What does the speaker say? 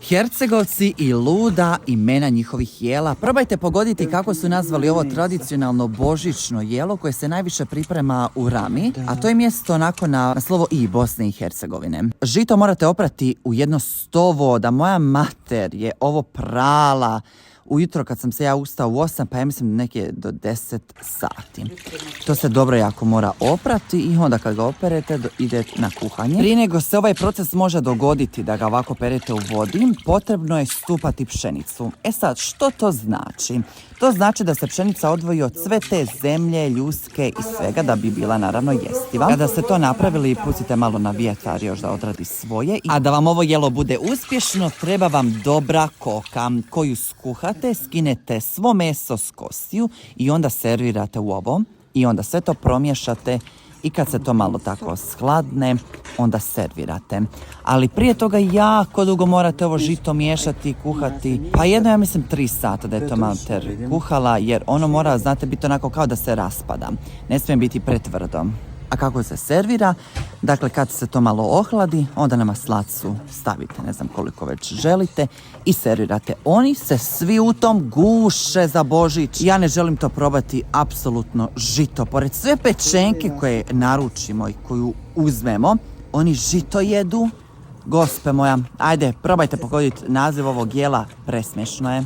Hercegovci i luda imena njihovih jela. Probajte pogoditi kako su nazvali ovo tradicionalno božićno jelo koje se najviše priprema u Rami, a to je mjesto onako na slovo i Bosne i Hercegovine. Žito morate oprati u jedno 100 voda. Moja mater je ovo prala ujutro kad sam se ja ustao u 8, pa ja mislim neke do 10 sati. To se dobro jako mora oprati i onda kad ga operete ide na kuhanje. Prije nego se ovaj proces može dogoditi da ga ovako perete u vodi, potrebno je stupati pšenicu. E sad, što to znači? To znači da se pšenica odvoji od sve te zemlje, ljuske i svega da bi bila naravno jestiva. Kada ste to napravili, pustite malo na vjetar još da odradi svoje. A da vam ovo jelo bude uspješno, treba vam dobra koka koju skuhate, skinete svo meso s kostiju i onda servirate u ovo. I onda sve to promiješate i kad se to malo tako shladne, onda servirate. Ali prije toga jako dugo morate ovo žito miješati, kuhati. Pa jedno, ja mislim, 3 sata da je to mater kuhala, jer ono mora, znate, biti onako kao da se raspada. Ne smije biti pretvrdo. A kako se servira? Dakle, kad se to malo ohladi, onda na maslacu stavite, ne znam koliko već želite, i servirate. Oni se svi u tom guše za Božić. Ja ne želim to probati, apsolutno žito. Pored sve pečenke koje naručimo i koju uzmemo, oni žito jedu. Gospe moja, ajde, probajte pogoditi naziv ovog jela, presmiješno je.